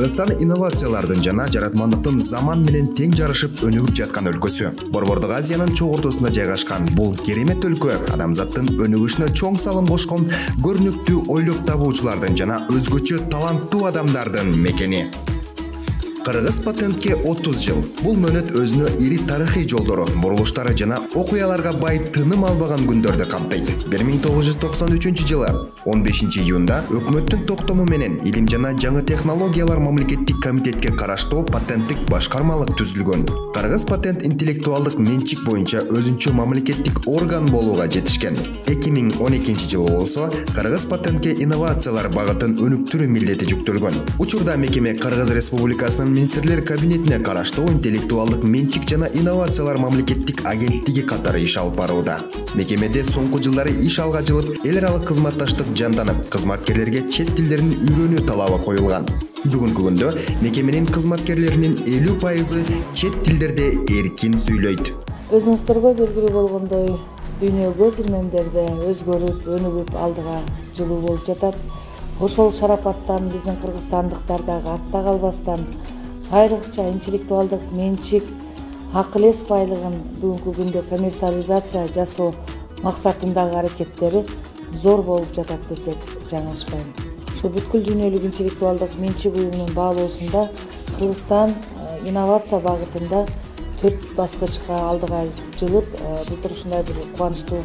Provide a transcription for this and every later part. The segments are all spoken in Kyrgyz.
Кыргызстан инновациялардын жана жаратмандыктын заман менен тең жарышып өнүгүп жаткан өлкөсү. Борбордук Азиянын чоң ортосунда жайгашкан бул керемет өлкө адамзаттын өнүгүшүнө чоң салым кошкон көрүнүктүү ойлоп табуучулардын жана өзгөчө таланттуу адамдардын мекени. Кыргыз патентке 30 жыл. Бул мөөнөт өзүнө ири тарыхый жолдору, бурулуштары жана окуяларга бай тыным албаган күндөрдү камтыйт. 1993 жылы 15 июнда өкмөттүн токтому менен Илим жана жаңы технологиялар мамлекеттик комитетке караштуу патенттик башкармалык түзүлгөн. Кыргыз патент интеллектуалдык менчик боюнча өзүнчө мамлекеттик орган болууга жетишкен. 2012 жылы болсо Кыргыз патентке инновациялар багытын өнүктүрүү милдети жүктөлгөн. Учурда мекеме Кыргыз Республикасынын министрлер кабинетине караштуу интеллектуалдык менчик жана инновациялар мамлекеттик агенттиги катары иш алып барууда. Мекемеде соңку жылдары иш алга жылып, эл аралык кызматташтык жанданып, кызматкерлерге чет тилдерин үйрөнүү талабы коюлган. Бүгүнкү күндө мекеменин кызматкерлеринин 50% чет тилдерде эркин сүйлөйт. Өзүңүздөргө белгилүү болгондой, дүйнө көз ирмемдерде өзгөрүп, өнүгүп алдыга жылуу болуп жатат. Ошол шарапаттан биздин кыргызстандыктар дагы артта калбастан, айрыкча интеллектуалдык менчик, акыл эс байлыгын бүгүнкү күндө коммерциализация жасоо максатындагы аракеттери зор болуп жатат десек жаңылышпайм. Ошо бүткүл дүйнөлүк интеллектуалдык менчик уюмунун баалоосунда Кыргызстан инновация багытында 4 баскычка алдыга жылып, былтыр ушундай бир кубанычтуу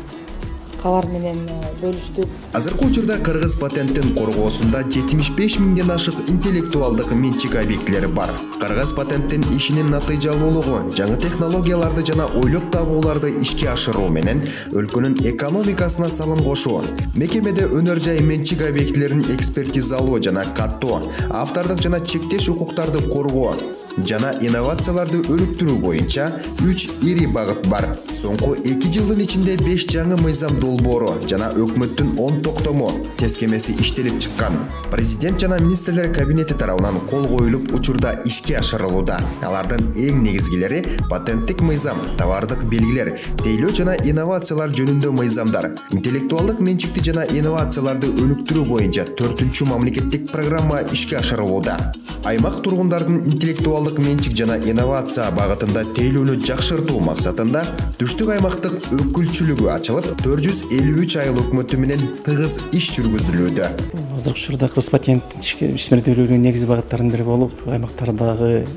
кабар менен бөлүштүк. Азыркы учурда Кыргыз патенттин коргоосунда 75 миңден ашык интеллектуалдык менчик объектилери бар. Кыргыз патенттин ишинин натыйжалуулугу, жаңы технологияларды жана ойлоп табууларды ишке ашыруу менен өлкөнүн экономикасына салым кошуу. Мекемеде өнөр жай менчик объектилерин экспертизалоо жана каттоо, автордук жана чектеш укуктарды коргоо жана инновацияларды өнүктүрүү боюнча 3 ири багыт бар. Соңку 2 жылдын ичинде 5 жаңы мыйзам долбоору жана өкмөттүн 10 токтому тескемеси иштелип чыккан. Президент жана министрлер кабинети тарабынан кол коюлуп, учурда ишке ашырылууда. Алардын эң негизгилери патенттик мыйзам, товардык белгилер, тейлөө жана инновациялар жөнүндө мыйзамдар, интеллектуалдык менчикти жана инновацияларды өнүктүрүү боюнча 4-чү мамлекеттик программа ишке ашырылууда. Аймак тургундардын интеллектуалдык менчик жана инновация багытында тейлөөнү жакшыртуу максатында түштүк аймактык өкүлчүлүгү ачылып, 453 айыл өкмөтү менен тыгыз иш жүргүзүлүүдө. Азыркы учурда Кыргыз патент ишмердүүлүгүнүн негизги багыттарынын бири болуп, аймактардагы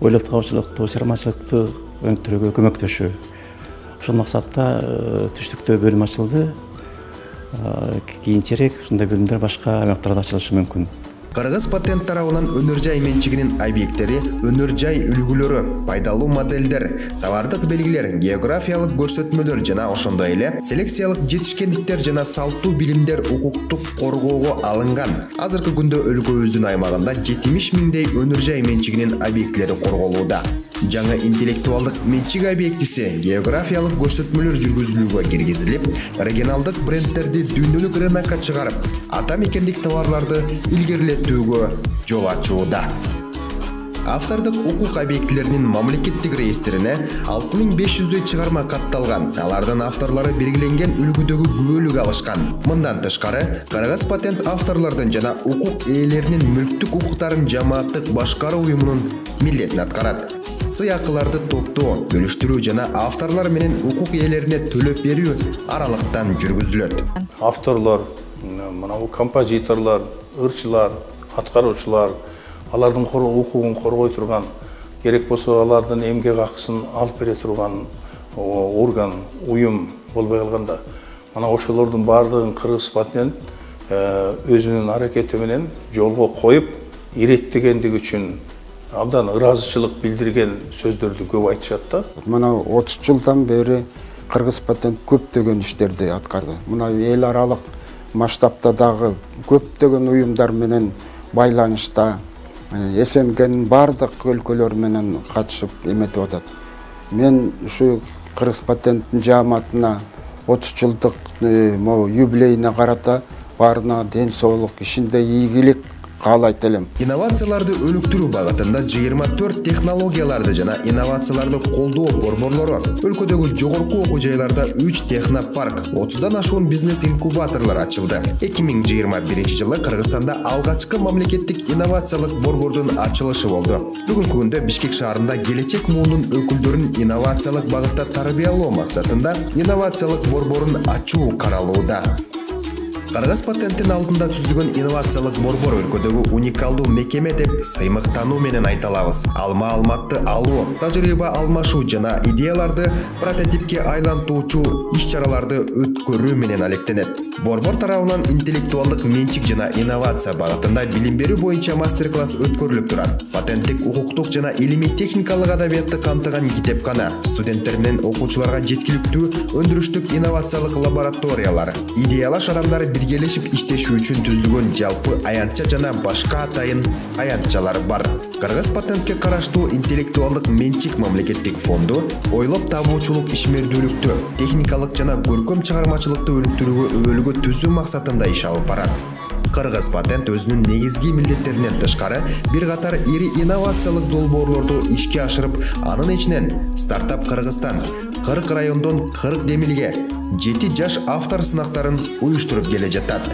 ойлоп табуучулукту, чыгармачылыкты өнүктүрүүгө көмөктөшүү. Ошол максатта түштүктө бөлүм ачылды. Кийинчерээк ушундай бөлүмдөр башка аймактарда ачылышы мүмкүн. Кыргыз патент тарабынан өнөр жай менчигинин объекттери, өнөр жай үлгүлөрү, пайдалуу моделдер, товардык белгилер, географиялык көрсөтмөлөр жана ошондой эле селекциялык жетишкендиктер жана салттуу билимдер укуктук коргоого алынган. Азыркы күндө өлкөбүздүн аймагында 70 миңдей өнөр жай менчигинин объекттери корголууда. Жаңы интеллектуалдык менчик объектиси географиялык көрсөтмөлөр жүргүзүлүүгө киргизилип, регионалдык брендтерди дүйнөлүк рынокко чыгарып, ата мекендик товарларды илгерилетүүгө жол ачууда. Автордук укук объектилеринин мамлекеттик реестрине 6500 чыгарма катталган. Алардын авторлору белгиленген үлгүдөгү күбөлүк алышкан. Мындан тышкары, Кыргыз патент авторлордун жана укук ээлеринин мүлктүк укуктарын жамааттык башкаруу уюмунун милдетин аткарат. Сыйакыларды топтоо, бөлүштүрүү жана авторлор менен укук ээлерине төлөп берүү аралыктан жүргүзүлөт. Авторлор, композиторлор, ырчылар, аткаруучулар, алардын укугун коргой турган, керек болсо алардын эмгек акысын алып бере турган орган, уюм болбой калганда, мына ошолордун баардыгын Кыргыз патент өзүнүн аракети менен жолго коюп, иреттегендиги үчүн абдан ыраазычылык билдирген сөздөрдү көп айтышат да. Мына 30 жылдан бери Кыргыз патент көптөгөн иштерди аткарды. Мына эл аралык масштабта дагы көптөгөн уюмдар менен байланышта, СНГнин бардык өлкөлөр менен катышып эметип атат. Мен ушу Кыргыз патенттин жааматына 30 жылдык юбилейине карата баарына ден соолук, ишинде ийгилик каалайт элем. Инновацияларды өнүктүрүү багытында 24 технологияларды жана инновацияларды колдоо борборлору, өлкөдөгү жогорку окуу жайларда 3 технопарк, 30дан ашуун бизнес инкубаторлор ачылды. 2021 Кыргызстанда алгачкы мамлекеттик инновациялык борбордун ачылышы болду. Бүгүнкү күндө Бишкек шаарында келечек муунун өкүлдөрүн инновациялык багытта тарбиялоо максатында инновациялык борборун ачуу каралууда. Кыргыз патенттин алдында түзүлгөн инновациялык борбор өлкөдөгү уникалдуу мекеме деп сыймыктануу менен айта алабыз. Ал маалыматты алуу, тажрыйба алмашуу жана идеяларды прототипке айлантуучу иш-чараларды өткөрүү менен алектенет. Борбор тарабынан интеллектуалдык менчик жана инновация багытында билим берүү боюнча мастер-класс өткөрүлүп турат. Патенттик, укуктук жана илимий техникалык адабиятты камтыган китепкана, студенттер менен окуучуларга жеткиликтүү өндүрүштүк инновациялык лабораториялар, идеялаш адамдар биргелешип иштешүү үчүн түзүлгөн жалпы аянтча жана башка атайын аянтчалар бар. Кыргыз патентке караштуу интеллектуалдык менчик мамлекеттик фонду ойлоп табуучулук ишмердүүлүктү, техникалык жана көркөм чыгармачылыкты өнүктүрүүгө өбөлгө түзүү максатында иш алып барат. Кыргыз патент өзүнүн негизги милдеттеринен тышкары бир катар ири инновациялык долбоорлорду ишке ашырып, анын ичинен стартап Кыргызстан 40 райондон 40 демилге 7 жаш автор сынактарын уюштуруп келе жатат.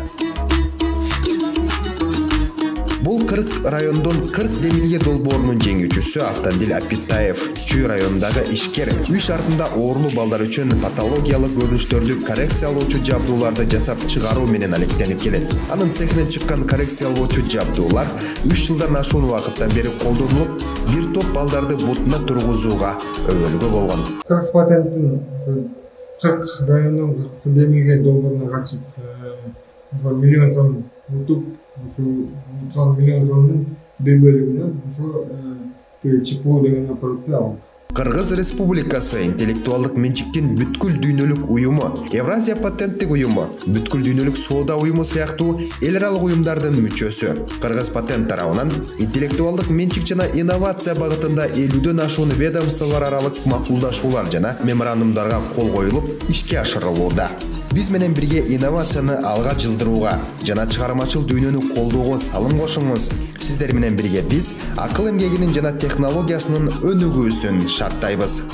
Бул 40 райондон 40 демилге долбоорунун жеңүүчүсү Автандил Апитаев, Чүй районундагы ишкер, үй шартында оорулуу балдар үчүн патологиялык көрүнүштөрдү коррекциялоочу жабдууларды жасап чыгаруу менен алектенип келет. Анын цехинен чыккан коррекциялоочу жабдуулар 3 жылдан ашуун убакыттан бери колдонулуп, бир топ балдарды бутуна тургузууга өбөлгө болгон. Кыргыз патенттин 40 райондон 40 демилге долбооруна катышып, миллион сом утуп, ушул миллион сомдун бир бөлүгүнө ушул ЧПУ деген аппаратты алдык. Кыргыз Республикасы интеллектуалдык менчиктин бүткүл дүйнөлүк уюму, Евразия патенттик уюму, бүткүл дүйнөлүк соода уюму сыяктуу эл аралык уюмдардын мүчөсү. Кыргыз патент тарабынан интеллектуалдык менчик жана инновация багытында 50дөн ашуун ведомстволор аралык макулдашуулар жана меморандумдарга кол коюлуп, ишке ашырылууда. Биз менен бирге инновацияны алга жылдырууга жана чыгармачыл дүйнөнү колдоого салым кошуңуз. Сиздер менен бирге биз акыл эмгегинин жана технологиясынын өнүгүүсүн шарттайбыз.